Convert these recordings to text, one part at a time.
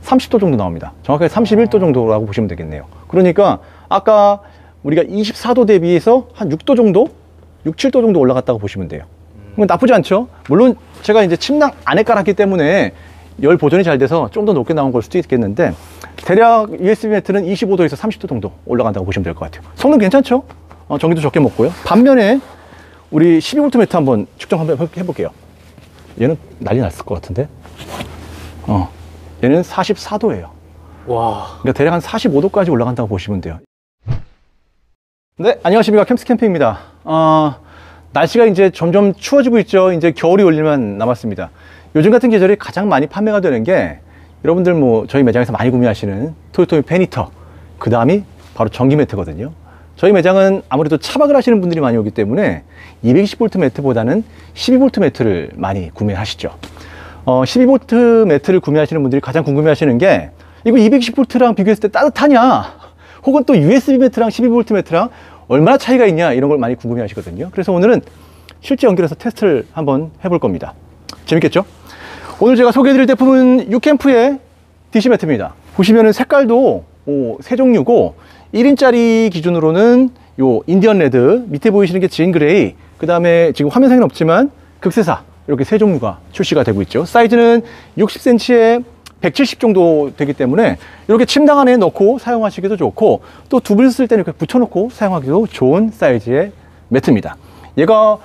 30도 정도 나옵니다. 정확하게 31도 정도라고 보시면 되겠네요. 그러니까 아까 우리가 24도 대비해서 한 6도 정도? 6, 7도 정도 올라갔다고 보시면 돼요. 나쁘지 않죠? 물론 제가 이제 침낭 안에 깔았기 때문에 열 보존이 잘 돼서 좀 더 높게 나온 걸 수도 있겠는데, 대략 USB 매트는 25도에서 30도 정도 올라간다고 보시면 될 것 같아요. 성능 괜찮죠? 전기도 적게 먹고요. 반면에 우리 12V 매트 한번 측정 한번 해볼게요. 얘는 난리 났을 것 같은데. 얘는 44도예요. 와. 그러니까 대략 한 45도까지 올라간다고 보시면 돼요. 네, 안녕하십니까. 캠스 캠핑입니다. 날씨가 이제 점점 추워지고 있죠. 이제 겨울이 올 일만 남았습니다. 요즘 같은 계절에 가장 많이 판매가 되는 게, 여러분들 뭐 저희 매장에서 많이 구매하시는 토요토미 페니터, 그 다음이 바로 전기 매트거든요. 저희 매장은 아무래도 차박을 하시는 분들이 많이 오기 때문에 220V 매트보다는 12V 매트를 많이 구매하시죠. 12V 매트를 구매하시는 분들이 가장 궁금해 하시는 게, 이거 220V랑 비교했을 때 따뜻하냐? 혹은 또 USB 매트랑 12V 매트랑 얼마나 차이가 있냐? 이런 걸 많이 궁금해 하시거든요. 그래서 오늘은 실제 연결해서 테스트를 한번 해볼 겁니다. 재밌겠죠? 오늘 제가 소개해드릴 제품은 유캠프의 DC 매트입니다. 보시면은 색깔도 세 종류고, 1인짜리 기준으로는 요 인디언 레드, 밑에 보이시는 게 진 그레이, 그 다음에 지금 화면상에는 없지만 극세사, 이렇게 세 종류가 출시가 되고 있죠. 사이즈는 60cm에 170 정도 되기 때문에 이렇게 침낭 안에 넣고 사용하시기도 좋고, 또 두 분 쓸 때는 이렇게 붙여놓고 사용하기도 좋은 사이즈의 매트입니다. 얘가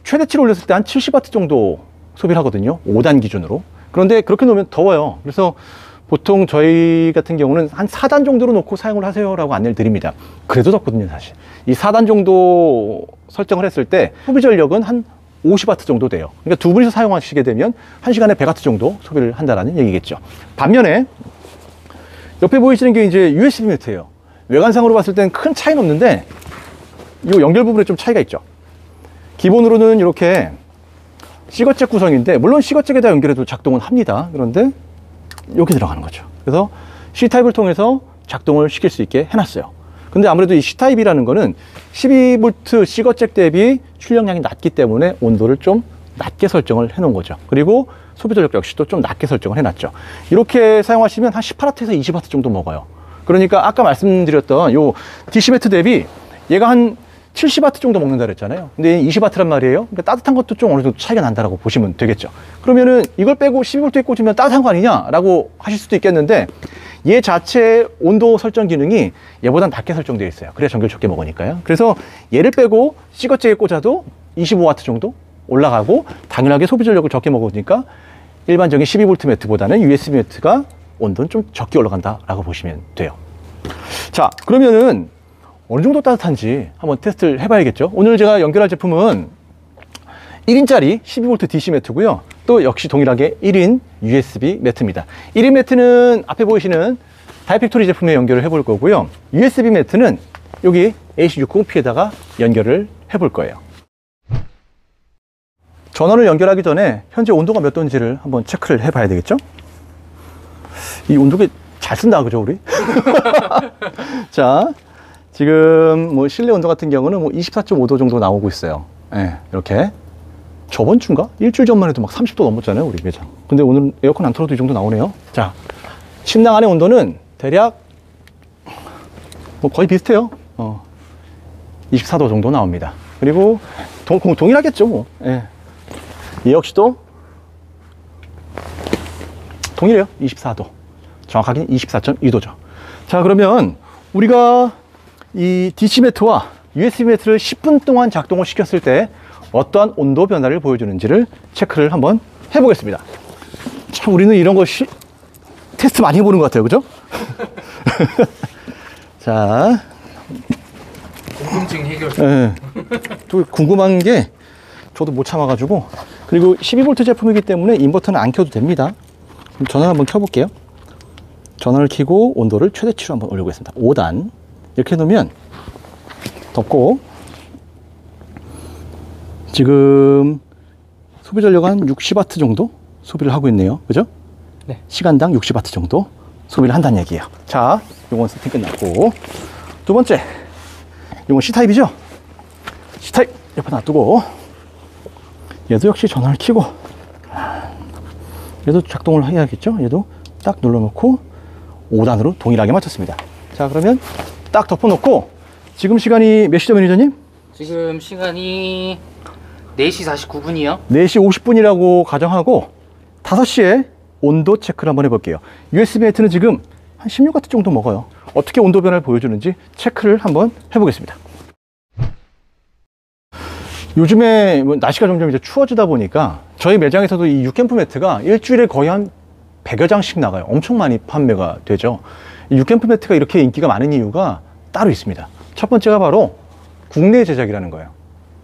최대치로 올렸을 때 한 70W 정도 소비를 하거든요. 5단 기준으로. 그런데 그렇게 놓으면 더워요. 그래서 보통 저희 같은 경우는 한 4단 정도로 놓고 사용을 하세요라고 안내를 드립니다. 그래도 덥거든요, 사실. 이 4단 정도 설정을 했을 때 소비 전력은 한 50W 정도 돼요. 그러니까 두 분이서 사용하시게 되면 1시간에 100W 정도 소비를 한다는 얘기겠죠. 반면에 옆에 보이시는 게 이제 USB 매트예요. 외관상으로 봤을 때는 큰 차이는 없는데 이 연결 부분에 좀 차이가 있죠. 기본으로는 이렇게 C거잭 구성인데, 물론 C거잭에다 연결해도 작동은 합니다. 그런데 여기 들어가는 거죠. 그래서 C타입을 통해서 작동을 시킬 수 있게 해놨어요. 근데 아무래도 이 C타입이라는 거는 12V C거잭 대비 출력량이 낮기 때문에 온도를 좀 낮게 설정을 해놓은 거죠. 그리고 소비 전력 역시도 좀 낮게 설정을 해놨죠. 이렇게 사용하시면 한 18W에서 20W 정도 먹어요. 그러니까 아까 말씀드렸던 요 DC 매트 대비 얘가 한 70W 정도 먹는다 그랬잖아요. 근데 20W란 말이에요. 그러니까 따뜻한 것도 좀 어느 정도 차이가 난다라고 보시면 되겠죠. 그러면은 이걸 빼고 12V에 꽂으면 따뜻한 거 아니냐라고 하실 수도 있겠는데, 얘 자체 온도 설정 기능이 얘보단 낮게 설정되어 있어요. 그래야 전기를 적게 먹으니까요. 그래서 얘를 빼고 C거잭에 꽂아도 25W 정도 올라가고, 당연하게 소비 전력을 적게 먹으니까 일반적인 12V 매트보다는 USB 매트가 온도는 좀 적게 올라간다라고 보시면 돼요. 자, 그러면은 어느 정도 따뜻한지 한번 테스트를 해봐야겠죠. 오늘 제가 연결할 제품은 1인짜리 12V DC 매트고요. 또 역시 동일하게 1인 USB 매트입니다. 1인 매트는 앞에 보이시는 다이팩토리 제품에 연결을 해볼 거고요. USB 매트는 여기 AC60P에다가 연결을 해볼 거예요. 전원을 연결하기 전에 현재 온도가 몇 도인지를 한번 체크를 해봐야 되겠죠. 이 온도계 잘 쓴다, 그죠, 우리? 자, 지금 뭐 실내 온도 같은 경우는 뭐 24.5도 정도 나오고 있어요. 예, 이렇게. 저번 주인가? 일주일 전만 해도 막 30도 넘었잖아요, 우리 매장. 근데 오늘 에어컨 안 틀어도 이 정도 나오네요. 자, 침낭 안의 온도는 대략 뭐 거의 비슷해요. 24도 정도 나옵니다. 그리고 동일하겠죠, 뭐. 예. 얘 역시도 동일해요. 24도. 정확하게 24.2도죠. 자, 그러면 우리가 이 DC 매트와 USB 매트를 10분 동안 작동을 시켰을 때 어떠한 온도 변화를 보여주는지를 체크를 한번 해보겠습니다. 참, 우리는 이런 거 테스트 많이 해보는 것 같아요, 그죠? 자, 궁금증 해결. 네. 또 궁금한 게 저도 못 참아가지고. 그리고 12V 제품이기 때문에 인버터는 안 켜도 됩니다. 그럼 전원 한번 켜볼게요. 전원을 켜고 온도를 최대치로 한번 올려보겠습니다. 5단 이렇게 해놓으면 덥고, 지금 소비 전력 한 60W 정도 소비를 하고 있네요. 그죠? 네. 시간당 60W 정도 소비를 한다는 얘기예요. 자, 요건 세팅 끝났고, 두 번째, 요건 C타입이죠? C타입 옆에 놔두고, 얘도 역시 전원을 켜고, 얘도 작동을 해야겠죠? 얘도 딱 눌러놓고 5단으로 동일하게 맞췄습니다. 자, 그러면 딱 덮어놓고 지금 시간이 몇 시죠, 매니저님? 지금 시간이 4시 49분이요. 4시 50분이라고 가정하고 5시에 온도 체크를 한번 해볼게요. USB 매트는 지금 한 16W 정도 먹어요. 어떻게 온도 변화를 보여주는지 체크를 한번 해보겠습니다. 요즘에 날씨가 점점 이제 추워지다 보니까 저희 매장에서도 이 육캠프 매트가 일주일에 거의 한 100여 장씩 나가요. 엄청 많이 판매가 되죠. 이 육캠프 매트가 이렇게 인기가 많은 이유가 따로 있습니다. 첫 번째가 바로 국내 제작이라는 거예요.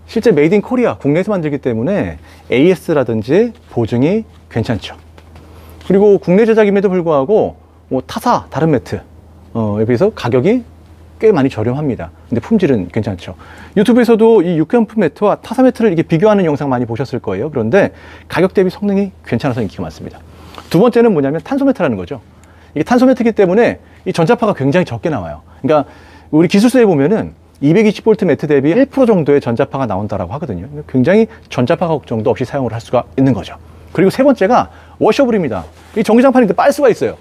실제 메이드 인 코리아, 국내에서 만들기 때문에 AS라든지 보증이 괜찮죠. 그리고 국내 제작임에도 불구하고 뭐 타사, 다른 매트에 비해서 가격이 꽤 많이 저렴합니다. 근데 품질은 괜찮죠. 유튜브에서도 이 육캠프 매트와 타사 매트를 이게 비교하는 영상 많이 보셨을 거예요. 그런데 가격 대비 성능이 괜찮아서 인기가 많습니다. 두 번째는 뭐냐면 탄소 매트라는 거죠. 이게 탄소 매트이기 때문에 이 전자파가 굉장히 적게 나와요. 그러니까 우리 기술서에 보면은 220V 매트 대비 1% 정도의 전자파가 나온다라고 하거든요. 굉장히 전자파 걱정도 없이 사용을 할 수가 있는 거죠. 그리고 세 번째가 워셔블입니다. 이 전기장판인데 빨 수가 있어요.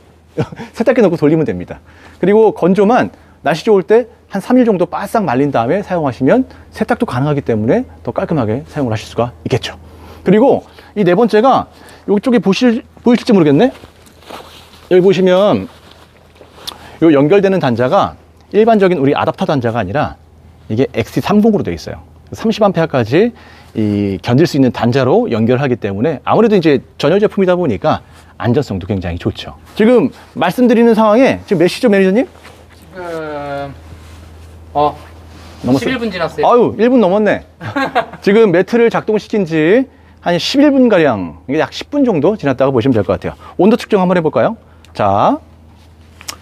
세탁기 넣고 돌리면 됩니다. 그리고 건조만 날씨 좋을 때 한 3일 정도 바싹 말린 다음에 사용하시면 세탁도 가능하기 때문에 더 깔끔하게 사용을 하실 수가 있겠죠. 그리고 이 네 번째가 이쪽에 보이실지 모르겠네. 여기 보시면 이 연결되는 단자가 일반적인 우리 아답터 단자가 아니라 이게 XT30으로 되어 있어요. 30A까지 견딜 수 있는 단자로 연결하기 때문에 아무래도 이제 전열 제품이다 보니까 안전성도 굉장히 좋죠. 지금 말씀드리는 상황에 지금 몇 시죠, 매니저님? 지금 넘었어요? 11분 지났어요. 아유, 1분 넘었네. 지금 매트를 작동시킨 지 한 11분가량, 이게 약 10분 정도 지났다고 보시면 될 것 같아요. 온도 측정 한번 해볼까요? 자,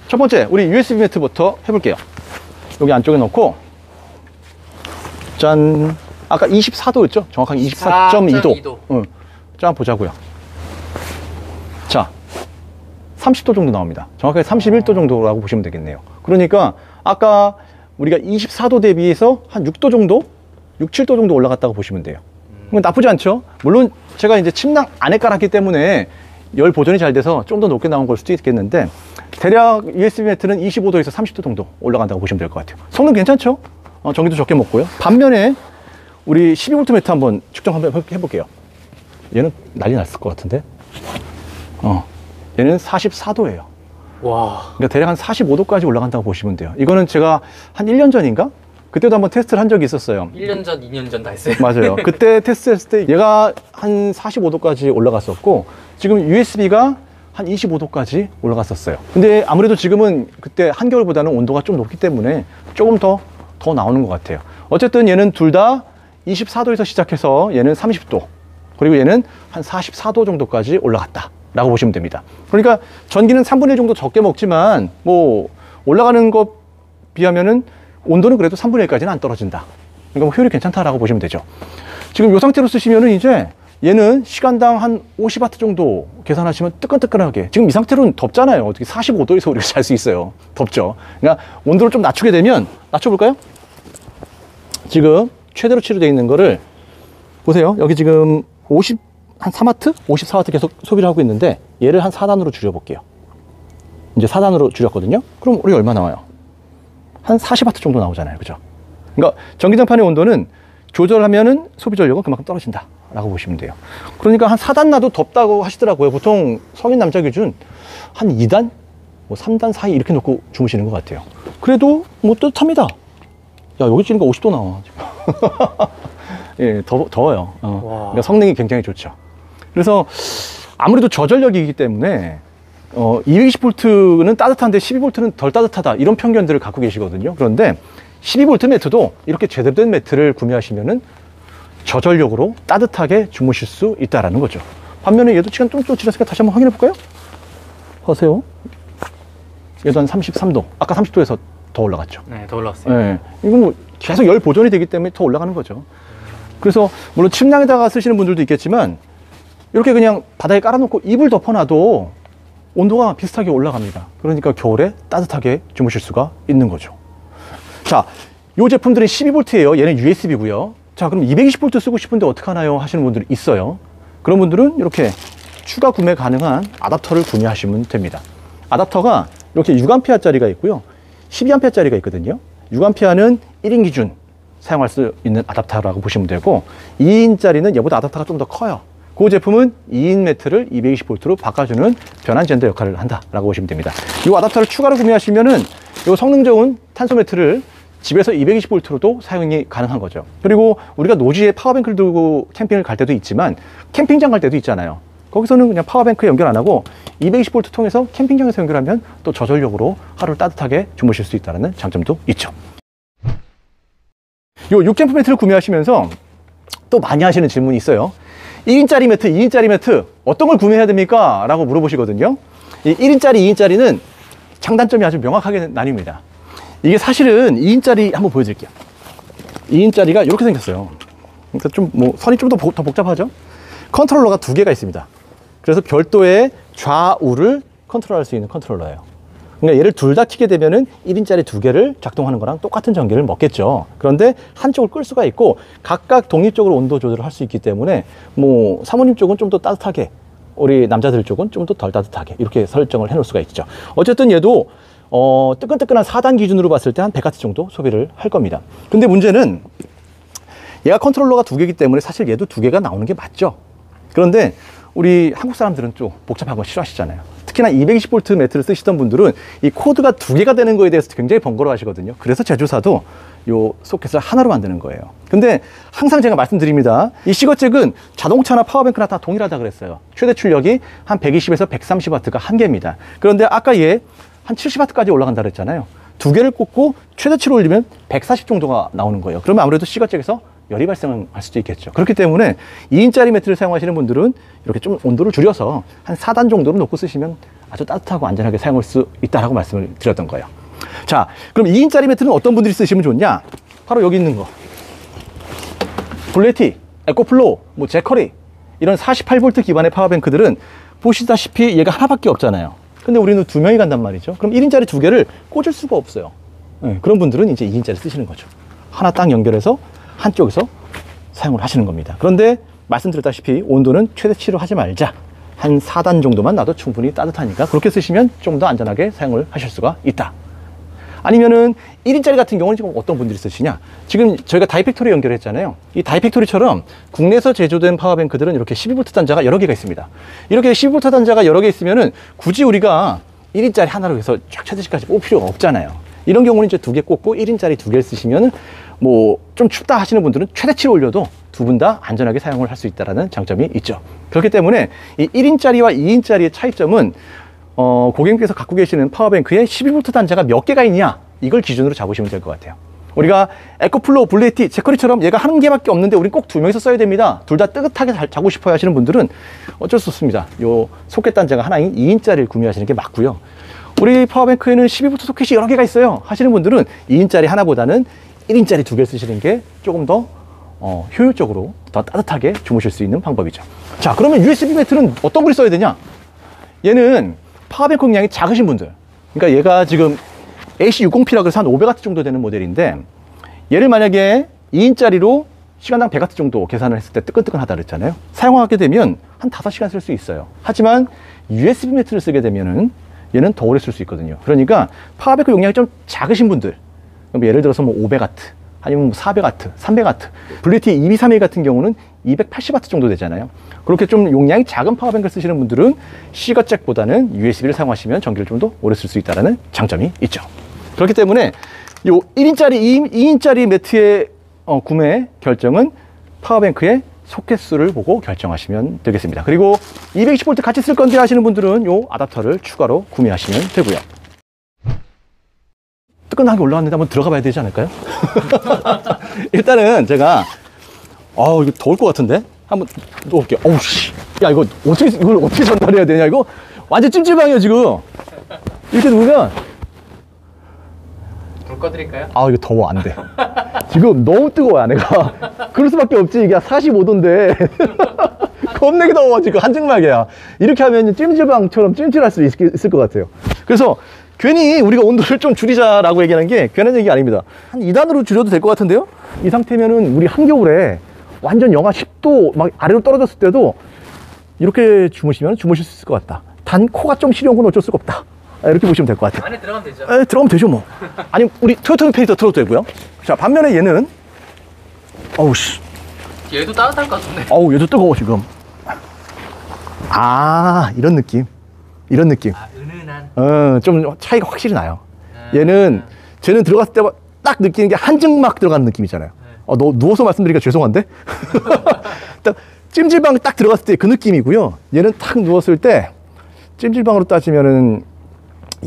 첫 번째, 우리 USB 매트부터 해볼게요. 여기 안쪽에 넣고, 짠. 아까 24도였죠? 정확하게 24.2도. 응. 자, 한번 보자고요. 자, 30도 정도 나옵니다. 정확하게 31도 정도라고 보시면 되겠네요. 그러니까 아까 우리가 24도 대비해서 한 6도 정도? 6, 7도 정도 올라갔다고 보시면 돼요. 나쁘지 않죠? 물론 제가 이제 침낭 안에 깔았기 때문에 열 보존이 잘 돼서 좀 더 높게 나온 걸 수도 있겠는데 대략 USB 매트는 25도에서 30도 정도 올라간다고 보시면 될 것 같아요. 성능 괜찮죠? 전기도 적게 먹고요. 반면에 우리 12V 매트 한번 측정 한번 해볼게요. 얘는 난리 났을 것 같은데 얘는 44도예요. 와. 그러니까 대략 한 45도까지 올라간다고 보시면 돼요. 이거는 제가 한 1년 전인가? 그때도 한번 테스트를 한 적이 있었어요. 1년 전, 2년 전 다 했어요. 맞아요. 그때 테스트했을 때 얘가 한 45도까지 올라갔었고 지금 USB가 한 25도까지 올라갔었어요. 근데 아무래도 지금은 그때 한겨울보다는 온도가 좀 높기 때문에 조금 더 나오는 것 같아요. 어쨌든 얘는 둘 다 24도에서 시작해서 얘는 30도 그리고 얘는 한 44도 정도까지 올라갔다 라고 보시면 됩니다. 그러니까 전기는 3분의 1 정도 적게 먹지만 뭐 올라가는 것 비하면은 온도는 그래도 3분의 1까지는 안 떨어진다. 그러니까 뭐 효율이 괜찮다라고 보시면 되죠. 지금 이 상태로 쓰시면은 이제 얘는 시간당 한 50W 정도 계산하시면 뜨끈뜨끈하게, 지금 이 상태로는 덥잖아요. 어떻게 45도에서 우리가 잘 수 있어요. 덥죠. 그러니까 온도를 좀 낮추게 되면, 낮춰볼까요? 지금 최대로 치료되어 있는 거를 보세요. 여기 지금 한 3W? 54W 계속 소비를 하고 있는데 얘를 한 4단으로 줄여볼게요. 이제 4단으로 줄였거든요. 그럼 우리 얼마 나와요? 한 40W 정도 나오잖아요. 그죠? 그러니까 전기장판의 온도는 조절하면은 소비 전력은 그만큼 떨어진다 라고 보시면 돼요. 그러니까 한 4단 놔도 덥다고 하시더라고요. 보통 성인 남자 기준 한 2단? 뭐 3단 사이 이렇게 놓고 주무시는 것 같아요. 그래도 뭐 뜨뜻합니다. 야, 여기 찌니까 50도 나와. 예, 더워요. 그러니까 성능이 굉장히 좋죠. 그래서 아무래도 저전력이기 때문에 220V는 따뜻한데 12V는 덜 따뜻하다 이런 편견들을 갖고 계시거든요. 그런데 12V 매트도 이렇게 제대로 된 매트를 구매하시면은 저전력으로 따뜻하게 주무실 수 있다라는 거죠. 반면에 얘도 시간 좀 지났으니까 다시 한번 확인해 볼까요? 보세요. 얘도 한 33도. 아까 30도에서 더 올라갔죠. 네, 더 올라왔어요. 네, 이건 뭐 계속 열 보존이 되기 때문에 더 올라가는 거죠. 그래서 물론 침낭에다가 쓰시는 분들도 있겠지만 이렇게 그냥 바닥에 깔아놓고 이불 덮어놔도 온도가 비슷하게 올라갑니다. 그러니까 겨울에 따뜻하게 주무실 수가 있는 거죠. 자, 이 제품들은 12V예요. 얘는 USB고요. 자, 그럼 220V 쓰고 싶은데 어떡하나요? 하시는 분들이 있어요. 그런 분들은 이렇게 추가 구매 가능한 아답터를 구매하시면 됩니다. 아답터가 이렇게 6A짜리가 있고요. 12A짜리가 있거든요. 6A는 1인 기준 사용할 수 있는 아답터라고 보시면 되고 2인짜리는 얘보다 아답터가 좀 더 커요. 그 제품은 2인 매트를 220V로 바꿔주는 변환 젠더 역할을 한다라고 보시면 됩니다. 이 아답터를 추가로 구매하시면은 이 성능 좋은 탄소 매트를 집에서 220V로도 사용이 가능한 거죠. 그리고 우리가 노지에 파워뱅크를 들고 캠핑을 갈 때도 있지만 캠핑장 갈 때도 있잖아요. 거기서는 그냥 파워뱅크 연결 안 하고 220V 통해서 캠핑장에서 연결하면 또 저전력으로 하루를 따뜻하게 주무실 수 있다는 장점도 있죠. 요 6캠프 매트를 구매하시면서 또 많이 하시는 질문이 있어요. 1인짜리 매트, 2인짜리 매트 어떤 걸 구매해야 됩니까? 라고 물어보시거든요. 이 1인짜리, 2인짜리는 장단점이 아주 명확하게 나뉩니다. 이게 사실은 2인짜리 한번 보여드릴게요. 2인짜리가 이렇게 생겼어요. 그러니까 좀 뭐 선이 좀 더 복잡하죠? 컨트롤러가 두 개가 있습니다. 그래서 별도의 좌우를 컨트롤할 수 있는 컨트롤러예요. 그러니까 얘를 둘 다 켜게 되면은 1인짜리 두 개를 작동하는 거랑 똑같은 전기를 먹겠죠. 그런데 한쪽을 끌 수가 있고 각각 독립적으로 온도 조절을 할 수 있기 때문에 뭐 사모님 쪽은 좀 더 따뜻하게, 우리 남자들 쪽은 좀 더 덜 따뜻하게 이렇게 설정을 해 놓을 수가 있죠. 어쨌든 얘도 뜨끈뜨끈한 4단 기준으로 봤을 때 한 100W 정도 소비를 할 겁니다. 근데 문제는 얘가 컨트롤러가 두 개이기 때문에 사실 얘도 두 개가 나오는 게 맞죠. 그런데 우리 한국 사람들은 좀 복잡한 거 싫어하시잖아요. 특히나 220V 매트를 쓰시던 분들은 이 코드가 두 개가 되는 거에 대해서 굉장히 번거로워 하시거든요. 그래서 제조사도 요 소켓을 하나로 만드는 거예요. 근데 항상 제가 말씀드립니다. 이 시거잭은 자동차나 파워뱅크나 다 동일하다 그랬어요. 최대 출력이 한 120에서 130W가 한계입니다. 그런데 아까 얘 한 70W까지 올라간다 그랬잖아요. 두 개를 꽂고 최대치로 올리면 140 정도가 나오는 거예요. 그러면 아무래도 시거잭에서 열이 발생할 수도 있겠죠. 그렇기 때문에 2인짜리 매트를 사용하시는 분들은 이렇게 좀 온도를 줄여서 한 4단 정도로 놓고 쓰시면 아주 따뜻하고 안전하게 사용할 수 있다라고 말씀을 드렸던 거예요. 자, 그럼 2인짜리 매트는 어떤 분들이 쓰시면 좋냐? 바로 여기 있는 거. 블레티, 에코플로우, 뭐 제커리 이런 48V 기반의 파워뱅크들은 보시다시피 얘가 하나밖에 없잖아요. 근데 우리는 두 명이 간단 말이죠. 그럼 1인짜리 두 개를 꽂을 수가 없어요. 네, 그런 분들은 이제 2인짜리 쓰시는 거죠. 하나 딱 연결해서 한쪽에서 사용을 하시는 겁니다. 그런데 말씀드렸다시피 온도는 최대치로 하지 말자. 한 4단 정도만 놔도 충분히 따뜻하니까 그렇게 쓰시면 좀 더 안전하게 사용을 하실 수가 있다. 아니면은 1인짜리 같은 경우는 지금 어떤 분들이 쓰시냐? 지금 저희가 다이팩토리 연결했잖아요. 이 다이팩토리처럼 국내에서 제조된 파워뱅크들은 이렇게 12V 단자가 여러 개가 있습니다. 이렇게 12V 단자가 여러 개 있으면은 굳이 우리가 1인짜리 하나로 해서 쫙 최대치까지 뽑을 필요가 없잖아요. 이런 경우는 이제 두 개 꽂고 1인짜리 두 개를 쓰시면 뭐 좀 춥다 하시는 분들은 최대치로 올려도 두 분 다 안전하게 사용을 할 수 있다는 장점이 있죠. 그렇기 때문에 이 1인짜리와 2인짜리의 차이점은 고객님께서 갖고 계시는 파워뱅크에 12V 단자가 몇 개가 있냐 이걸 기준으로 잡으시면 될 것 같아요. 우리가 에코플로우, 블레티, 제커리처럼 얘가 한 개밖에 없는데 우린 꼭 두 명이서 써야 됩니다. 둘 다 뜨뜻하게 자고 싶어요 하시는 분들은 어쩔 수 없습니다. 요 소켓 단자가 하나인 2인짜리를 구매하시는 게 맞고요. 우리 파워뱅크에는 12V 소켓이 여러 개가 있어요 하시는 분들은 2인짜리 하나보다는 1인짜리 두 개 쓰시는 게 조금 더 효율적으로 더 따뜻하게 주무실 수 있는 방법이죠. 자, 그러면 USB 매트는 어떤 걸 써야 되냐? 얘는 파워뱅크 용량이 작으신 분들, 그러니까 얘가 지금 AC60P라 그래서 한 500W 정도 되는 모델인데 얘를 만약에 2인짜리로 시간당 100W 정도 계산을 했을 때 뜨끈뜨끈하다 그랬잖아요. 사용하게 되면 한 5시간 쓸 수 있어요. 하지만 USB 매트를 쓰게 되면은 얘는 더 오래 쓸 수 있거든요. 그러니까 파워뱅크 용량이 좀 작으신 분들, 예를 들어서 뭐 500W 아니면 400W, 300W, 블루티 2231 같은 경우는 280W 정도 되잖아요. 그렇게 좀 용량이 작은 파워뱅크를 쓰시는 분들은 시거잭보다는 USB를 사용하시면 전기를 좀 더 오래 쓸 수 있다는 장점이 있죠. 그렇기 때문에 요 1인짜리, 2인짜리 매트의 구매 결정은 파워뱅크의 소켓 수를 보고 결정하시면 되겠습니다. 그리고 220V 같이 쓸 건데 하시는 분들은 요 아답터를 추가로 구매하시면 되고요. 뜨끈하게 올라왔는데 한번 들어가 봐야 되지 않을까요? 일단은 제가 이거 더울 것 같은데 한번 놓을게요. 어우 씨, 야 이걸 어떻게 전달해야 되냐, 이거 완전 찜질방이에요 지금. 이렇게 누우면 불 꺼드릴까요? 이거 더워, 안 돼. 지금 너무 뜨거워요 안에가. 그럴 수밖에 없지. 이게 45도인데 겁내게 더워 지금. 한증막이야. 이렇게 하면 찜질방처럼 찜질할 수 있을 것 같아요. 그래서 괜히 우리가 온도를 좀 줄이자라고 얘기하는 게 괜한 얘기 아닙니다. 한 2단으로 줄여도 될 것 같은데요? 이 상태면은 우리 한겨울에 완전 영하 10도 막 아래로 떨어졌을 때도 이렇게 주무시면 주무실 수 있을 것 같다. 단 코가 좀 시려운 건 어쩔 수가 없다. 이렇게 보시면 될 것 같아요. 안에 들어가면 되죠. 들어가면 되죠 뭐. 아니 우리 토요타 페이더 틀어도 되고요. 자, 반면에 얘는 어우씨, 얘도 따뜻할 것 같은데. 어우 얘도 뜨거워 지금. 아, 이런 느낌. 아, 은은한. 좀 차이가 확실히 나요. 쟤는 들어갔을 때 딱 느끼는 게 한증막 들어가는 느낌이잖아요. 너 누워서 말씀드리기가 죄송한데? 딱 찜질방 딱 들어갔을 때 그 느낌이고요. 얘는 딱 누웠을 때 찜질방으로 따지면은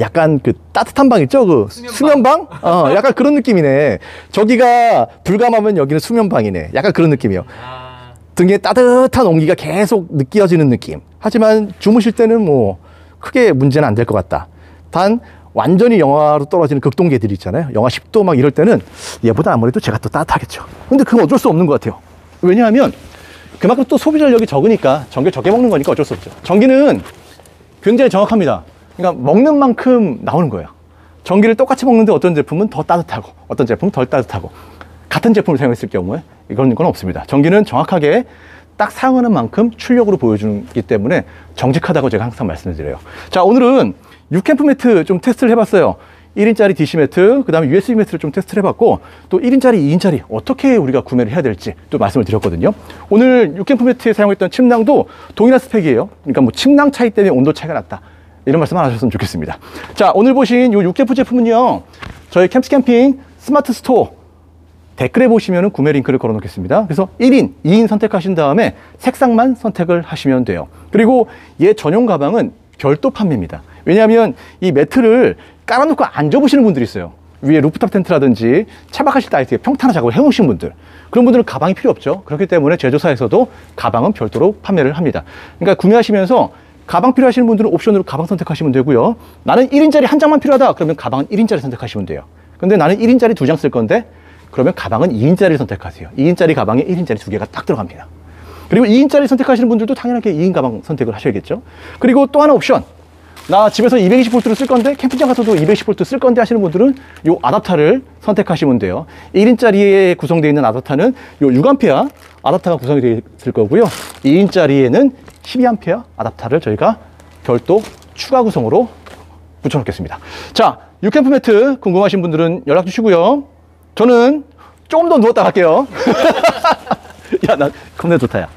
약간 그 따뜻한 방 있죠? 그 수면방? 약간 그런 느낌이네. 저기가 불감하면 여기는 수면방이네. 약간 그런 느낌이에요. 아, 등에 따뜻한 온기가 계속 느껴지는 느낌. 하지만 주무실 때는 뭐 크게 문제는 안 될 것 같다. 단 완전히 영하로 떨어지는 극동계들이 있잖아요. 영하 10도 막 이럴 때는 얘보다 아무래도 제가 더 따뜻하겠죠. 근데 그건 어쩔 수 없는 것 같아요. 왜냐하면 그만큼 또 소비 전력이 적으니까 전기 적게 먹는 거니까 어쩔 수 없죠. 전기는 굉장히 정확합니다. 그러니까 먹는 만큼 나오는 거예요. 전기를 똑같이 먹는데 어떤 제품은 더 따뜻하고 어떤 제품은 덜 따뜻하고 같은 제품을 사용했을 경우에 이건 없습니다. 전기는 정확하게 딱 사용하는 만큼 출력으로 보여주기 때문에 정직하다고 제가 항상 말씀을 드려요. 자, 오늘은 6캠프 매트 좀 테스트를 해봤어요. 1인짜리 DC 매트, 그 다음에 USB 매트를 좀 테스트를 해봤고, 또 1인짜리, 2인짜리 어떻게 우리가 구매를 해야 될지 또 말씀을 드렸거든요. 오늘 6캠프 매트에 사용했던 침낭도 동일한 스펙이에요. 그러니까 뭐 침낭 차이 때문에 온도 차이가 났다, 이런 말씀 안 하셨으면 좋겠습니다. 자, 오늘 보신 이 6캠프 제품은요, 저희 캠스 캠핑 스마트 스토어 댓글에 보시면 구매 링크를 걸어 놓겠습니다. 그래서 1인, 2인 선택하신 다음에 색상만 선택을 하시면 돼요. 그리고 얘 전용 가방은 별도 판매입니다. 왜냐하면 이 매트를 깔아놓고 안 접으시는 분들이 있어요. 위에 루프탑 텐트라든지 차박하실 때 아예 평탄화 작업을 해놓으신 분들, 그런 분들은 가방이 필요 없죠. 그렇기 때문에 제조사에서도 가방은 별도로 판매를 합니다. 그러니까 구매하시면서 가방 필요하시는 분들은 옵션으로 가방 선택하시면 되고요. 나는 1인짜리 한 장만 필요하다 그러면 가방은 1인짜리 선택하시면 돼요. 근데 나는 1인짜리 2장 쓸 건데 그러면 가방은 2인짜리를 선택하세요. 2인짜리 가방에 1인짜리 2개가 딱 들어갑니다. 그리고 2인짜리 선택하시는 분들도 당연하게 2인 가방 선택을 하셔야겠죠. 그리고 또 하나 옵션, 나 집에서 220V를 쓸 건데 캠핑장 가서도 210V 쓸 건데 하시는 분들은 이 아답터를 선택하시면 돼요. 1인짜리에 구성되어 있는 아답터는 이 6A 아답터가 구성이 되어 있을 거고요. 2인짜리에는 12A 아답터를 저희가 별도 추가 구성으로 붙여놓겠습니다. 자, 6캠프 매트 궁금하신 분들은 연락 주시고요. 저는 조금 더 누웠다 갈게요. 야, 나 겁나 좋다, 야.